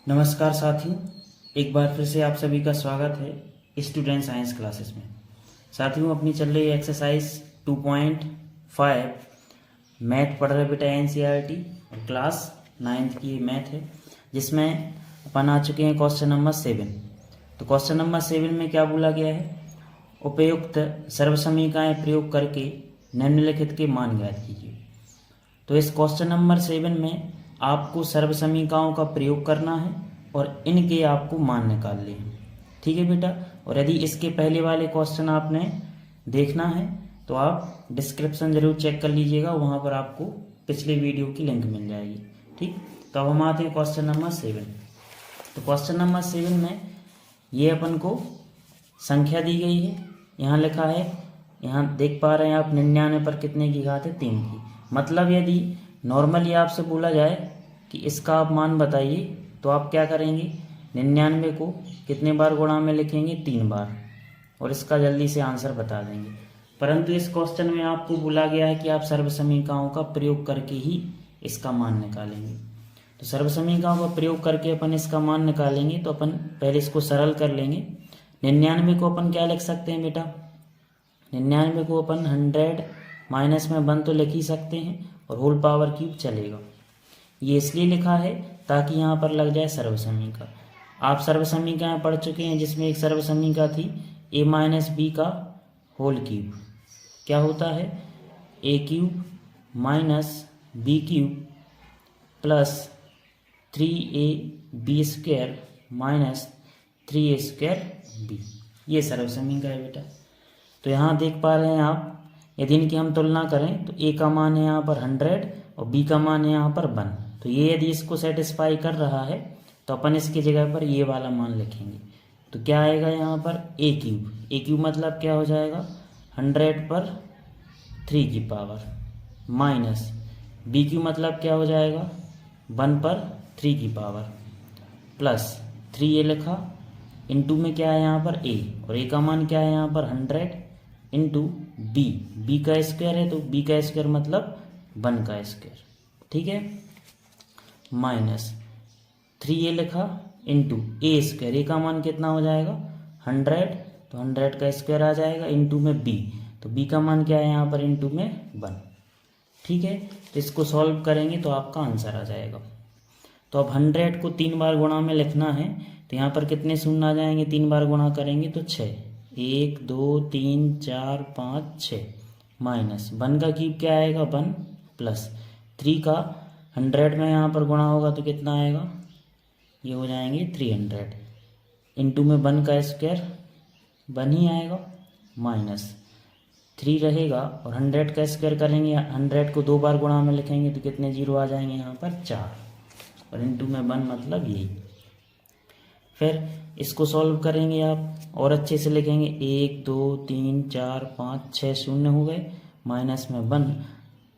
नमस्कार साथियों, एक बार फिर से आप सभी का स्वागत है स्टूडेंट साइंस क्लासेस में। साथियों, अपनी चल रही एक्सरसाइज 2.5 मैथ पढ़ रहे बेटा एनसीईआरटी और क्लास 9th की मैथ है, जिसमें अपन आ चुके हैं क्वेश्चन नंबर 7। तो क्वेश्चन नंबर 7 में क्या बोला गया है? उपयुक्त सर्वसमीकरण प्रयोग करके निम्नलिखित के मान ज्ञात कीजिए। तो इस क्वेश्चन नंबर 7 में आपको सर्वसमीकरणों का प्रयोग करना है और इनके आपको मान निकालने हैं। ठीक है बेटा। और यदि इसके पहले वाले क्वेश्चन आपने देखना है तो आप डिस्क्रिप्शन जरूर चेक कर लीजिएगा, वहाँ पर आपको पिछले वीडियो की लिंक मिल जाएगी। ठीक, तो अब हम आते हैं क्वेश्चन नंबर 7। तो क्वेश्चन नंबर 7 में ये अपन को संख्या दी गई है। यहाँ लिखा है, यहाँ देख पा रहे हैं आप, 99 पर कितने की घात है? 3 की। मतलब यदि नॉर्मली आपसे बोला जाए कि इसका आप मान बताइए, तो आप क्या करेंगे? 99 को कितने बार गुणा में लिखेंगे? 3 बार, और इसका जल्दी से आंसर बता देंगे। परंतु इस क्वेश्चन में आपको बोला गया है कि आप सर्वसमीकरणों का प्रयोग करके ही इसका मान निकालेंगे। तो सर्वसमीकरणों का प्रयोग करके अपन इसका मान निकालेंगे। तो अपन पहले इसको सरल कर लेंगे। 99 को अपन क्या लिख सकते हैं बेटा? 99 को अपन 100 माइनस में 1 तो लिख ही सकते हैं, और होल पावर क्यूब चलेगा। ये इसलिए लिखा है ताकि यहाँ पर लग जाए सर्वसमीकरण। आप सर्वसमीकरण पढ़ चुके हैं, जिसमें एक सर्वसमीकरण थी a माइनस बी का होल क्यूब। क्या होता है? a cube minus B cube plus 3ab square minus 3a square B. ये सर्वसमीकरण है बेटा। तो यहाँ देख पा रहे हैं आप, यदि इनकी हम तुलना करें तो a का मान है यहाँ पर 100 और b का मान है यहाँ पर 1। तो ये यदि इसको सेटिस्फाई कर रहा है तो अपन इसकी जगह पर ये वाला मान लिखेंगे। तो क्या आएगा यहाँ पर? a cube. a क्यूब मतलब क्या हो जाएगा? 100 पर 3 की पावर माइनस b क्यूब मतलब क्या हो जाएगा? 1 पर 3 की पावर प्लस 3a लिखा, इंटू में क्या है यहाँ पर? a, और a का मान क्या है यहाँ पर? 100 इंटू b का स्क्वायर है, तो b का स्क्वायर मतलब 1 का स्क्वायर। ठीक है, माइनस 3a लिखा इंटू a स्क्वायर। a का मान कितना हो जाएगा? 100, तो 100 का स्क्वायर आ जाएगा, इंटू में b, तो b का मान क्या है यहाँ पर? इंटू में 1। ठीक है, तो इसको सॉल्व करेंगे तो आपका आंसर आ जाएगा। तो अब 100 को 3 बार गुणा में लिखना है, तो यहाँ पर कितने शून्य आ जाएंगे? 3 बार गुणा करेंगे तो 6, 1 2 3 4 5 6, माइनस 1 का क्यूब क्या आएगा? 1 प्लस 3 का 100 में यहाँ पर गुणा होगा तो कितना आएगा? ये हो जाएंगे 300, इंटू में 1 का स्क्वायर 1 ही आएगा, माइनस 3 रहेगा, और 100 का स्क्वायर करेंगे, 100 को 2 बार गुणा में लिखेंगे तो कितने जीरो आ जाएंगे यहाँ पर? 4, और इंटू में 1 मतलब यही। फिर इसको सॉल्व करेंगे आप और अच्छे से लिखेंगे। 1 2 3 4 5 6 शून्य हो गए, माइनस में 1,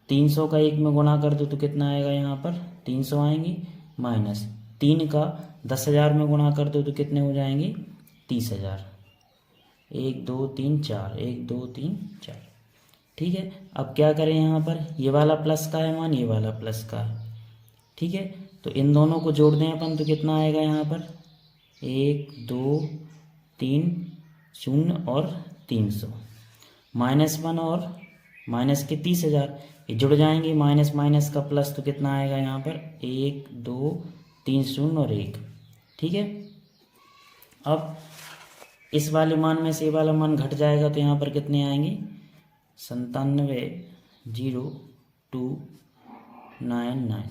300 का 1 में गुणा कर दो तो कितना आएगा यहाँ पर? 300 आएंगे, माइनस 3 का 10,000 में गुणा कर दो तो कितने हो जाएंगे? 30,000। 1 2 3 4, 1 2 3 4। ठीक है, अब क्या करें? यहाँ पर ये वाला प्लस का है मान, ये वाला प्लस का है। ठीक है, तो इन दोनों को जोड़ दें अपन तो कितना आएगा यहाँ पर? 1 2 3 0 और 300, -1 और माइनस के 30,000 ये जुड़ जाएंगे, माइनस माइनस का प्लस, तो कितना आएगा यहाँ पर? 1 2 3 0 और 1। ठीक है, अब इस वाले मान में से ये वाला मान घट जाएगा तो यहाँ पर कितने आएंगे? 97,0299।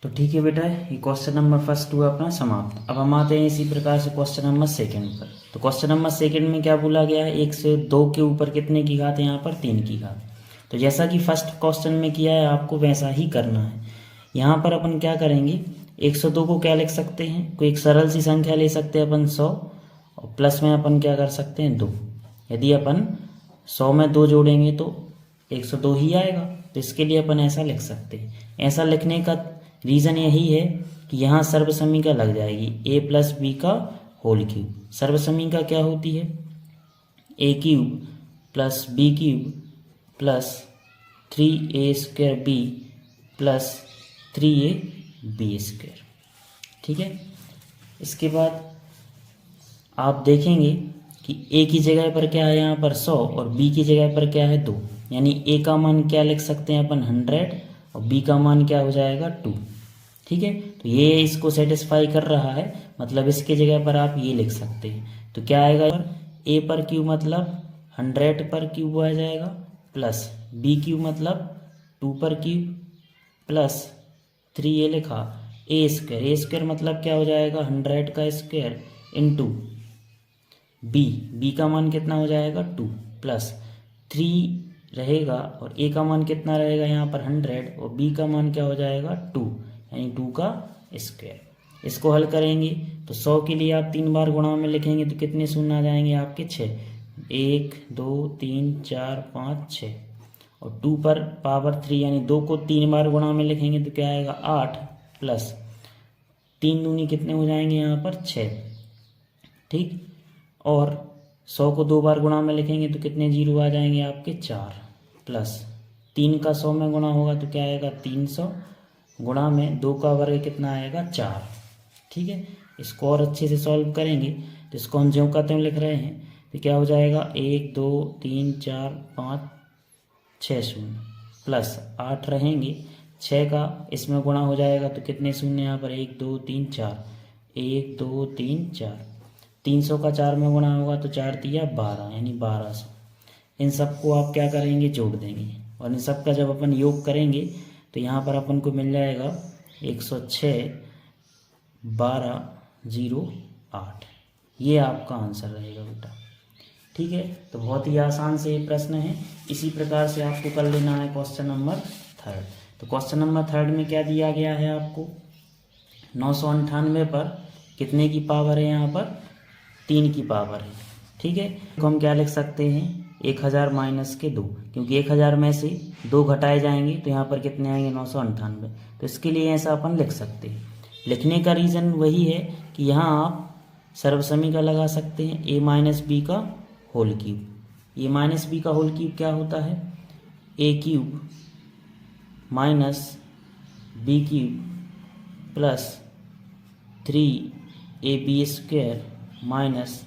तो ठीक है बेटा, ये क्वेश्चन नंबर फर्स्ट हुआ अपना समाप्त। अब हम आते हैं इसी प्रकार से क्वेश्चन नंबर सेकंड पर। तो क्वेश्चन नंबर सेकंड में क्या बोला गया है? 1 से 2 के ऊपर कितने की घात है? यहाँ पर 3 की घात। तो जैसा कि फर्स्ट क्वेश्चन में किया है आपको वैसा ही करना है। यहाँ पर अपन क्या करेंगे? 102 को क्या लिख सकते हैं? कोई एक सरल सी संख्या ले सकते हैं अपन 100, और प्लस में अपन क्या कर सकते हैं? 2। यदि अपन 100 में 2 जोड़ेंगे तो 102 ही आएगा, तो इसके लिए अपन ऐसा लिख सकते हैं। ऐसा लिखने का रीज़न यही है कि यहाँ सर्वसमीकरण लग जाएगी a प्लस बी का होल क्यूब। सर्वसमीकरण क्या होती है? a cube plus B cube plus 3a square B plus 3ab square. ठीक है, इसके बाद आप देखेंगे कि ए की जगह पर क्या है यहाँ पर 100 और बी की जगह पर क्या है 2, यानी ए का मान क्या लिख सकते हैं अपन 100 और बी का मान क्या हो जाएगा 2। ठीक है, तो ये इसको सेटिस्फाई कर रहा है, मतलब इसके जगह पर आप ये लिख सकते हैं। तो क्या आएगा, ए पर क्यू मतलब 100 पर क्यूब आ जाएगा, प्लस बी क्यू मतलब 2 पर क्यूब, प्लस 3 ये लिखा ए स्क्वायर मतलब क्या हो जाएगा 100 का स्क्वायर इंटू बी का मान कितना हो जाएगा 2, प्लस 3 रहेगा और ए का मान कितना रहेगा यहाँ पर 100 और बी का मान क्या हो जाएगा 2, यानी 2 का स्क्वायर। इसको हल करेंगे तो 100 के लिए आप 3 बार गुणा में लिखेंगे तो कितने शून्य आ जाएंगे आपके 6, 1 2 3 4 5 6, और 2 पर पावर 3 यानी 2 को 3 बार गुणा में लिखेंगे तो क्या आएगा 8, प्लस 3 दूनी कितने हो जाएंगे यहाँ पर 6। ठीक, और 100 को 2 बार गुणा में लिखेंगे तो कितने जीरो आ जाएंगे आपके 4, प्लस 3 का 100 में गुणा होगा तो क्या आएगा 300, गुणा में 2 का वर्ग कितना आएगा 4। ठीक है, इसको और अच्छे से सॉल्व करेंगे तो इसको हम ज्यों का त्यों लिख रहे हैं तो क्या हो जाएगा 1 2 3 4 5 6 शून्य, प्लस 8 रहेंगे, 6 का इसमें गुणा हो जाएगा तो कितने शून्य यहाँ पर 1 2 3 4, 1 2 3 4, 300 का 4 में गुणा होगा तो 4 तिया 12, यानी 1200। इन सबको आप क्या करेंगे जोड़ देंगे और इन सब का जब अपन योग करेंगे तो यहाँ पर अपन को मिल जाएगा 106 1208। ये आपका आंसर रहेगा बेटा। ठीक है, तो बहुत ही आसान से ये प्रश्न है। इसी प्रकार से आपको कर लेना है क्वेश्चन नंबर 3। तो क्वेश्चन नंबर 3 में क्या दिया गया है आपको, 998 पर कितने की पावर है यहाँ पर 3 की पावर है। ठीक है, तो हम क्या लिख सकते हैं 1000 माइनस के 2, क्योंकि 1000 में से 2 घटाए जाएंगे तो यहाँ पर कितने आएंगे 998। तो इसके लिए ऐसा अपन लिख सकते हैं। लिखने का रीज़न वही है कि यहाँ आप सर्वसमी का लगा सकते हैं a माइनस बी का whole cube. a minus B का होल क्यूब क्या होता है a cube minus B cube plus 3ab square minus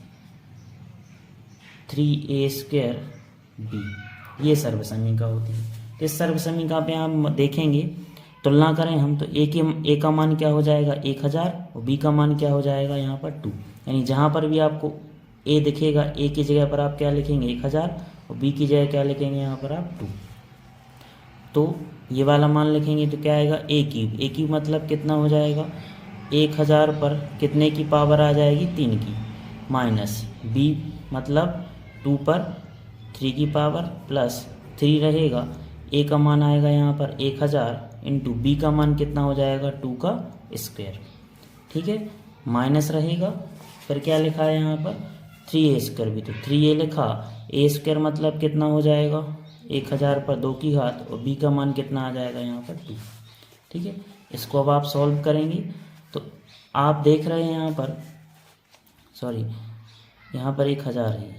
3a square b, ये सर्वसमीका होती है। तो इस सर्वसमीका पे हम देखेंगे, तुलना करें हम तो a का मान क्या हो जाएगा 1000 और b का मान क्या हो जाएगा यहाँ पर 2, यानी जहाँ पर भी आपको a दिखेगा a की जगह पर आप क्या लिखेंगे 1000 और b की जगह क्या लिखेंगे यहाँ पर आप 2। तो ये वाला मान लिखेंगे तो क्या आएगा a क्यूब मतलब कितना हो जाएगा 1000 पर कितने की पावर आ जाएगी 3 की, माइनस b मतलब 2 पर 3 की पावर, प्लस 3 रहेगा, a का मान आएगा यहाँ पर 1000 इंटू बी का मान कितना हो जाएगा 2 का स्क्वायर। ठीक है, माइनस रहेगा, फिर क्या लिखा है यहाँ पर 3a स्क्वायर भी, तो 3a लिखा, a स्क्वायर मतलब कितना हो जाएगा 1000 पर 2 की घात और b का मान कितना आ जाएगा यहाँ पर 2। ठीक है, इसको अब आप सॉल्व करेंगे तो आप देख रहे हैं यहाँ पर यहाँ पर 1000 है,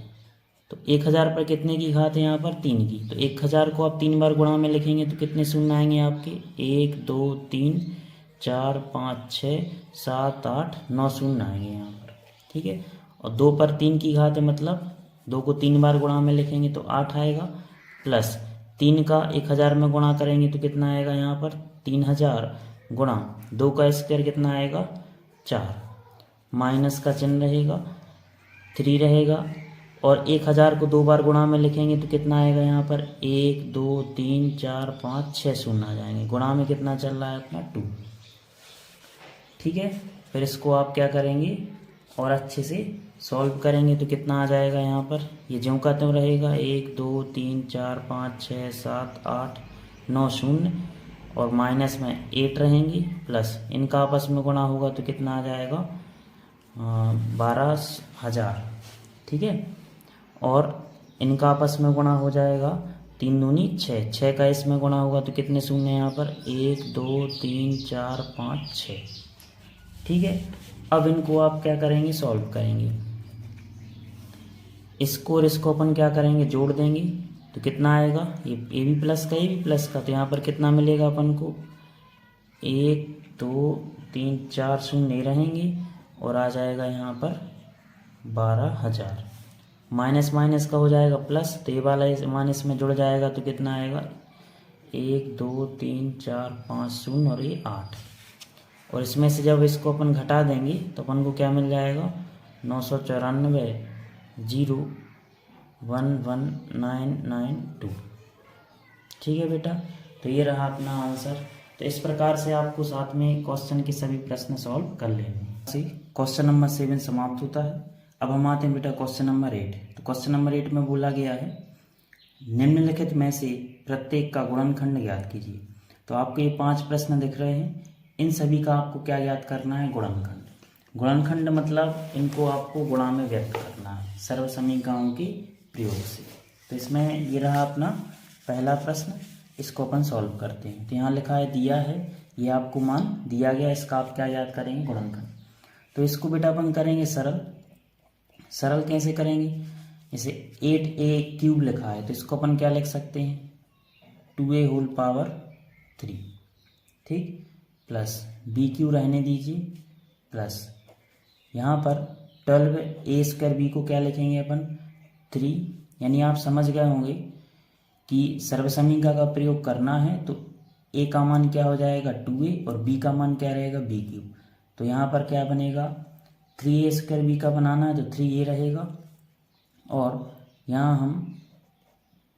तो 1000 पर कितने की घात है यहाँ पर 3 की, तो 1000 को आप 3 बार गुणा में लिखेंगे तो कितने शून्य आएंगे आपके 1 2 3 4 5 6 7 8 9 शून्य आएंगे यहाँ पर। ठीक है, और 2 पर 3 की घात है मतलब 2 को 3 बार गुणा में लिखेंगे तो 8 आएगा, प्लस 3 का 1000 में गुणा करेंगे तो कितना आएगा यहाँ पर 3000 गुणा 2 का स्क्वायर कितना आएगा 4, माइनस का चिन्ह रहेगा, 3 रहेगा, और 1000 को 2 बार गुणा में लिखेंगे तो कितना आएगा यहाँ पर 1 2 3 4 5 6 शून्य आ जाएंगे, गुणा में कितना चल रहा है अपना 2। ठीक है, फिर इसको आप क्या करेंगे और अच्छे से सॉल्व करेंगे तो कितना आ जाएगा यहाँ पर, ये ज्यों का त्यों रहेगा 1 2 3 4 5 6 7 8 9 शून्य, और माइनस में 8 रहेंगी, प्लस इनका आपस में गुणा होगा तो कितना आ जाएगा 12000। ठीक है, और इनका आपस में गुणा हो जाएगा 3 दूनी 6, 6 का इसमें गुणा होगा तो कितने शून्य यहाँ पर 1 2 3 4 5 6। ठीक है, अब इनको आप क्या करेंगे सॉल्व करेंगे, इसको और इसको अपन क्या करेंगे जोड़ देंगे तो कितना आएगा, ये ए बी प्लस का ए बी प्लस का, तो यहाँ पर कितना मिलेगा अपन को 1 2 3 4 शून्य रहेंगे और आ जाएगा यहाँ पर 12,000। माइनस माइनस का हो जाएगा प्लस, तो ये वाला इस माइनस में जुड़ जाएगा तो कितना आएगा 1 2 3 4 5 शून्य और ये 8। और इसमें से जब इसको अपन घटा देंगे तो अपन को क्या मिल जाएगा 994,011,992। ठीक है बेटा, तो ये रहा अपना आंसर। तो इस प्रकार से आपको साथ में क्वेश्चन के सभी प्रश्न सॉल्व कर लेंगे। क्वेश्चन नंबर 7 समाप्त होता है। अब हम आते हैं बेटा क्वेश्चन नंबर 8। तो क्वेश्चन नंबर 8 में बोला गया है निम्नलिखित में से प्रत्येक का गुणनखंड ज्ञात कीजिए। तो आपको ये 5 प्रश्न दिख रहे हैं, इन सभी का आपको क्या ज्ञात करना है, गुणनखंड। गुणनखंड मतलब इनको आपको गुणा में व्यक्त करना है सर्व समीकरणों के प्रयोग से। तो इसमें ये रहा अपना पहला प्रश्न, इसको अपन सॉल्व करते हैं। तो यहाँ लिखा है दिया है, ये आपको मान दिया गया, इसका आप क्या याद करेंगे, गुणनखंड। तो इसको बेटा अपन करेंगे सरल। सरल कैसे करेंगे, जैसे 8a क्यूब लिखा है तो इसको अपन क्या लिख सकते हैं 2a होल पावर 3, ठीक, प्लस b क्यूब रहने दीजिए, प्लस यहाँ पर 12a स्क्वायर b को क्या लिखेंगे अपन 3। यानी आप समझ गए होंगे कि सर्वसमीकरण का प्रयोग करना है तो a का मान क्या हो जाएगा 2a और b का मान क्या रहेगा b क्यूब। तो यहाँ पर क्या बनेगा 3a स्क्वायर b का बनाना है तो 3a रहेगा, और यहाँ हम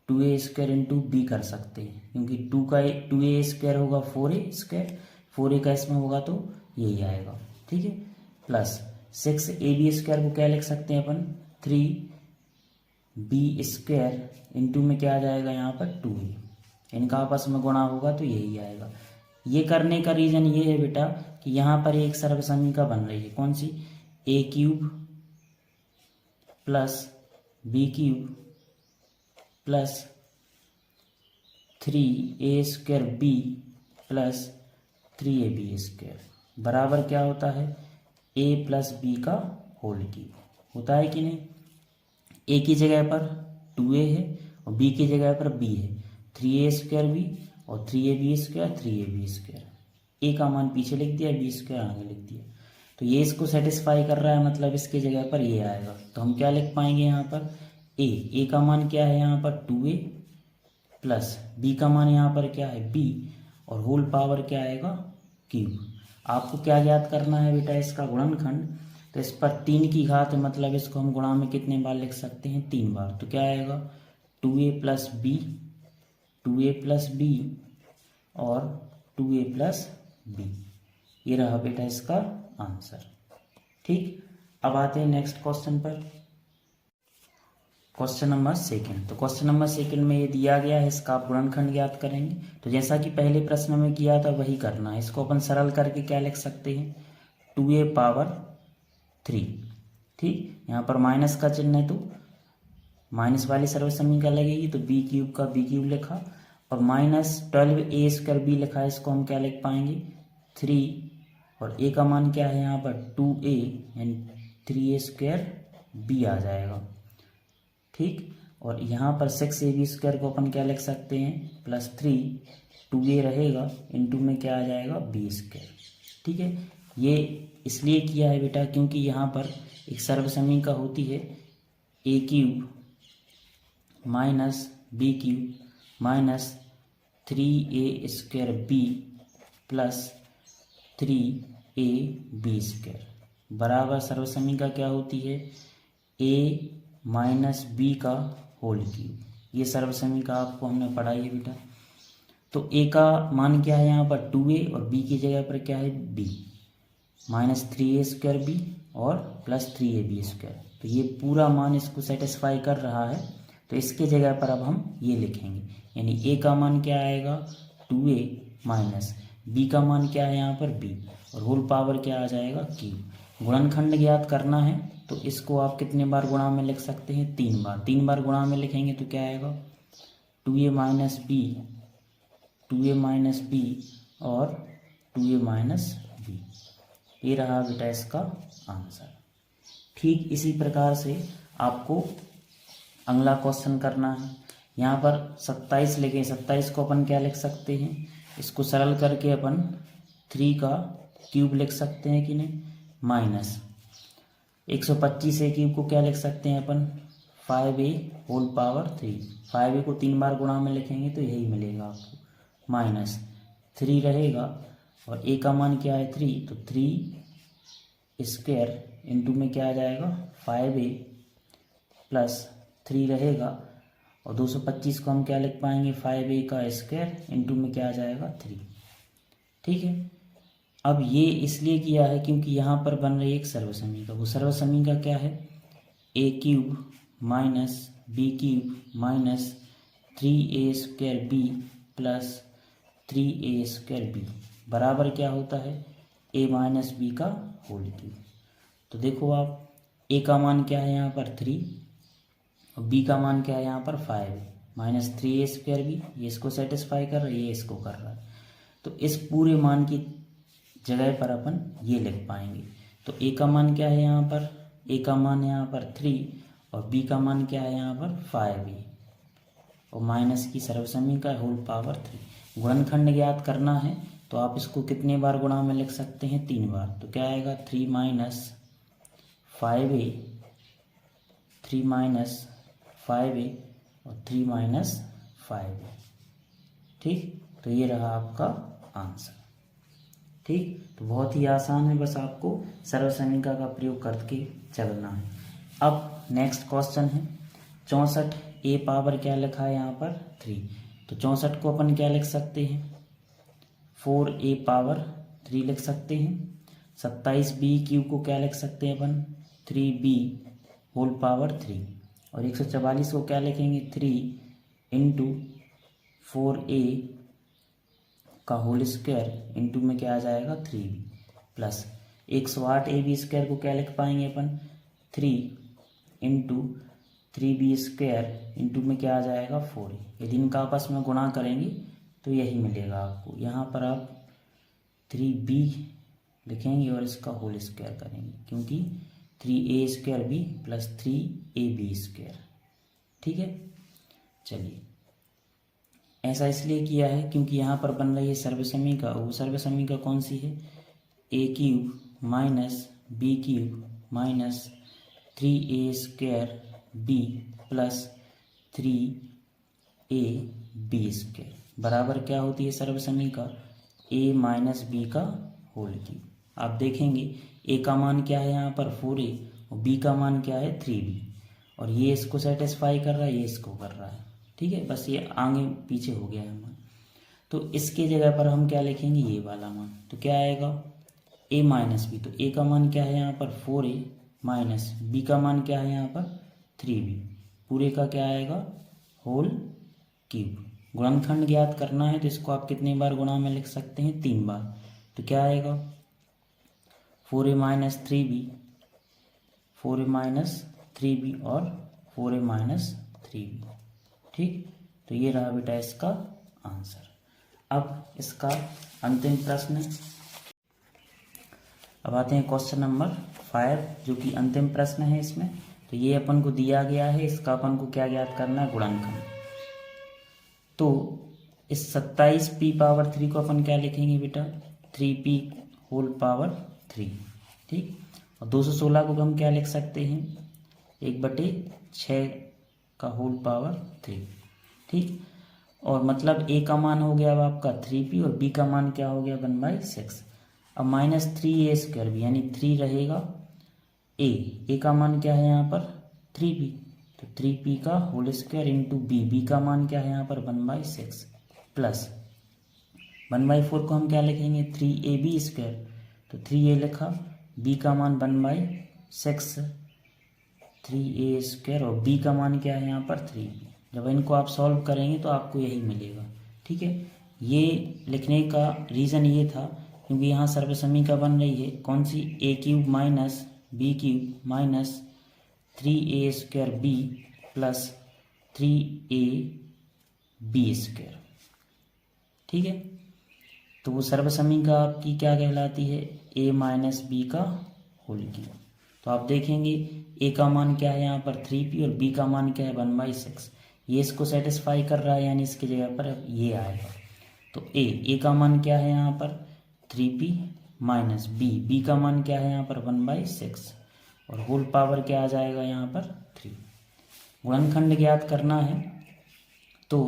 2a स्क्वायर इंटू बी कर सकते हैं क्योंकि 2a स्क्वायर होगा 4a स्क्वायर, 4a का इसमें होगा तो यही आएगा, ठीक है, प्लस 6ab स्क्वायर को क्या लिख सकते हैं अपन 3b स्क्वायर इंटू में क्या आ जाएगा यहाँ पर 2a, इनका आपस में गुणा होगा तो यही आएगा। ये करने का रीज़न ये है बेटा कि यहाँ पर एक सर्व समीकरण बन रही है, कौन सी, a cube plus b cube plus 3a square b plus 3ab square बराबर क्या होता है a प्लस b का होल क्यूब होता है कि नहीं। a की जगह पर 2a है और b की जगह पर b है, 3a स्क्वायर b और 3ab square 3ab square, a का मान पीछे लिख दिया, b स्क्वायर आगे लिख दिया। तो ये इसको सेटिस्फाई कर रहा है, मतलब इसकी जगह पर ये आएगा। तो हम क्या लिख पाएंगे यहाँ पर a का मान क्या है यहाँ पर 2a प्लस b का मान यहाँ पर क्या है b और होल पावर क्या आएगा क्यूब। आपको क्या ज्ञात करना है बेटा, इसका गुणनखंड। तो इस पर 3 की घात मतलब इसको हम गुणा में कितने बार लिख सकते हैं 3 बार। तो क्या आएगा 2a plus b, 2a plus b और 2a प्लस b। ये रहा बेटा इसका आंसर, ठीक। अब आते हैं नेक्स्ट क्वेश्चन पर, क्वेश्चन नंबर 2। तो क्वेश्चन नंबर 2 में ये दिया गया है, इसका आप गुणनखंड ज्ञात करेंगे। तो जैसा कि पहले प्रश्न में किया था वही करना है। इसको अपन सरल करके क्या लिख सकते हैं 2a पावर 3, ठीक। यहाँ पर माइनस का चिन्ह है तो माइनस वाली सर्व समीकरण लगेगी, तो b क्यूब का b क्यूब लिखा और माइनस 12a स्क्वायर b लिखा है, इसको हम क्या लिख पाएंगे 3 और a का मान क्या है यहाँ पर 2a यानी 3a स्क्वायर b आ जाएगा, ठीक। और यहाँ पर 6ab स्क्वायर को अपन क्या लिख सकते हैं प्लस 3, 2a रहेगा इंटू में क्या आ जाएगा b स्क्वायर, ठीक है। ये इसलिए किया है बेटा क्योंकि यहाँ पर एक सर्व समीकरण होती है a cube minus b cube minus 3a square b plus 3ab square बराबर सर्व समीकरण क्या होती है a माइनस b का होल क्यूब। ये सर्व समीकरण आपको हमने पढ़ाई है बेटा। तो a का मान क्या है यहाँ पर 2a और b की जगह पर क्या है b, minus 3a square b और प्लस 3ab स्क्वायर। तो ये पूरा मान इसको सेटिस्फाई कर रहा है, तो इसके जगह पर अब हम ये लिखेंगे, यानी a का मान क्या आएगा 2a माइनस b का मान क्या है यहाँ पर b और होल पावर क्या आ जाएगा क्यूब। गुणनखंड ज्ञात करना है तो इसको आप कितने बार गुणा में लिख सकते हैं 3 बार। 3 बार गुणा में लिखेंगे तो क्या आएगा 2a minus b, 2a minus b और 2a माइनस b। ये रहा बेटा इसका आंसर। ठीक इसी प्रकार से आपको अगला क्वेश्चन करना है। यहाँ पर 27 लिखे, 27 को अपन क्या लिख सकते हैं, इसको सरल करके अपन 3 का क्यूब लिख सकते हैं कि नहीं, माइनस 125 ए क्यूब को क्या लिख सकते हैं अपन 5a होल पावर 3। 5a को 3 बार गुणा में लिखेंगे तो यही मिलेगा आपको, माइनस 3 रहेगा और a का मान क्या है 3, तो 3 स्क्वायर इंटू में क्या आ जाएगा 5a प्लस 3 रहेगा और 225 को हम क्या लिख पाएंगे 5a का स्क्वायर इंटू में क्या आ जाएगा 3। ठीक है, अब ये इसलिए किया है क्योंकि यहाँ पर बन रही है एक सर्वसमीका। वो सर्वसमीका क्या है, a cube minus B cube minus 3a square B plus 3a square b बराबर क्या होता है a माइनस बी का होल क्यूब। तो देखो आप a का मान क्या है यहाँ पर 3 और b का मान क्या है यहाँ पर 5 माइनस 3a स्क्वायर बी, ये इसको सेटिस्फाई कर रहा है, ये इसको कर रहा है। तो इस पूरे मान की जगह पर अपन ये लिख पाएंगे। तो a का मान क्या है यहाँ पर, a का मान है यहाँ पर 3 और b का मान क्या है यहाँ पर 5 और माइनस की सर्वसमीका होल पावर 3। गुणनखंड ज्ञात करना है तो आप इसको कितने बार गुणा में लिख सकते हैं 3 बार। तो क्या आएगा 3 माइनस 5a, 3 माइनस 5a और 3 माइनस 5a। ठीक, तो ये रहा आपका आंसर। ठीक, तो बहुत ही आसान है, बस आपको सर्वसमीका का प्रयोग करके चलना है। अब नेक्स्ट क्वेश्चन है 64, a पावर क्या लिखा है यहाँ पर 3। तो 64 को अपन क्या लिख सकते हैं 4a पावर 3 लिख सकते हैं। 27b क्यूब को क्या लिख सकते हैं अपन 3b होल पावर 3 और 144 को क्या लिखेंगे 3 इंटू 4a का होल स्क्वायर इंटू में क्या आ जाएगा 3b plus 108 A B square को क्या लिख पाएंगे अपन 3 इंटू 3b स्क्वायर इंटू में क्या आ जाएगा 4a। यदि इनका आपस में गुणा करेंगे तो यही मिलेगा आपको। यहाँ पर आप 3b लिखेंगे और इसका होल स्क्वायर करेंगे क्योंकि 3a square b plus 3ab square. ठीक है, चलिए ऐसा इसलिए किया है क्योंकि यहाँ पर बन रही है सर्वसमीका। वो सर्वसमीका कौन सी है a cube minus B cube minus 3a square b plus 3ab square बराबर क्या होती है सर्वसमीका a माइनस बी का होल क्यूब। आप देखेंगे a का मान क्या है यहाँ पर 4a और b का मान क्या है 3b और ये इसको सेटिस्फाई कर रहा है, ये इसको कर रहा है। ठीक है, बस ये आगे पीछे हो गया है मान। तो इसके जगह पर हम क्या लिखेंगे ये वाला मान। तो क्या आएगा a माइनस बी। तो a का मान क्या है यहाँ पर 4a माइनस b का मान क्या है यहाँ पर 3b पूरे का क्या आएगा होल क्यूब। गुणनखंड ज्ञात करना है तो इसको आप कितने बार गुणा में लिख सकते हैं 3 बार। तो क्या आएगा 4a minus 3b, 4a minus 3b और 4a माइनस 3b। ठीक, तो ये रहा बेटा इसका आंसर। अब इसका अंतिम प्रश्न, अब आते हैं क्वेश्चन नंबर 5 जो कि अंतिम प्रश्न है इसमें। तो ये अपन को दिया गया है, इसका अपन को क्या ज्ञात करना है गुणनखंड। तो इस 27p पावर 3 को अपन क्या लिखेंगे बेटा 3p होल पावर 3। ठीक, और 216 को हम क्या लिख सकते हैं 1/6 का होल पावर 3। ठीक, और मतलब a का मान हो गया अब आपका 3p और b का मान क्या हो गया 1/6। अब माइनस 3a स्क्वायर भी यानी 3 रहेगा a का मान क्या है यहाँ पर 3p, तो 3p का होल स्क्वायर इंटू b का मान क्या है यहाँ पर 1/6 प्लस 1/4 को हम क्या लिखेंगे 3ab स्क्वायर। तो 3a लिखा, b का मान 1/6 3a स्क्वायर और b का मान क्या है यहाँ पर 3b। जब इनको आप सॉल्व करेंगे तो आपको यही मिलेगा। ठीक है, ये लिखने का रीज़न ये था क्योंकि यहाँ सर्वसमीका बन रही है कौन सी a cube minus B cube minus 3a square b plus 3ab square. ठीक है, तो वो सर्वसमीका आपकी क्या कहलाती है a माइनस बी का होल क्यूब। तो आप देखेंगे a का मान क्या है यहाँ पर 3p और b का मान क्या है 1/6। ये इसको सेटिस्फाई कर रहा है यानी इसकी जगह पर ये आएगा। तो a का मान क्या है यहाँ पर 3p माइनस b का मान क्या है यहाँ पर 1/6 और होल पावर क्या आ जाएगा यहाँ पर 3। गुणनखंड ज्ञात करना है तो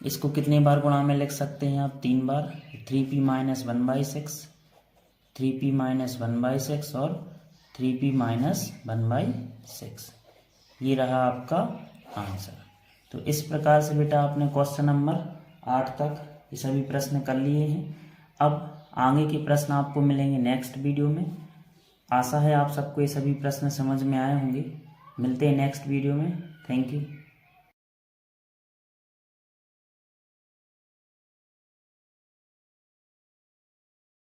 इसको कितने बार गुणा में लिख सकते हैं आप, 3 बार। 3p माइनस 1/6, 3p माइनस 1/6 और 3p माइनस 1/6, ये रहा आपका आंसर। तो इस प्रकार से बेटा आपने क्वेश्चन नंबर 8 तक ये सभी प्रश्न कर लिए हैं। अब आगे के प्रश्न आपको मिलेंगे नेक्स्ट वीडियो में। आशा है आप सबको ये सभी प्रश्न समझ में आए होंगे। मिलते हैं नेक्स्ट वीडियो में। Thank you.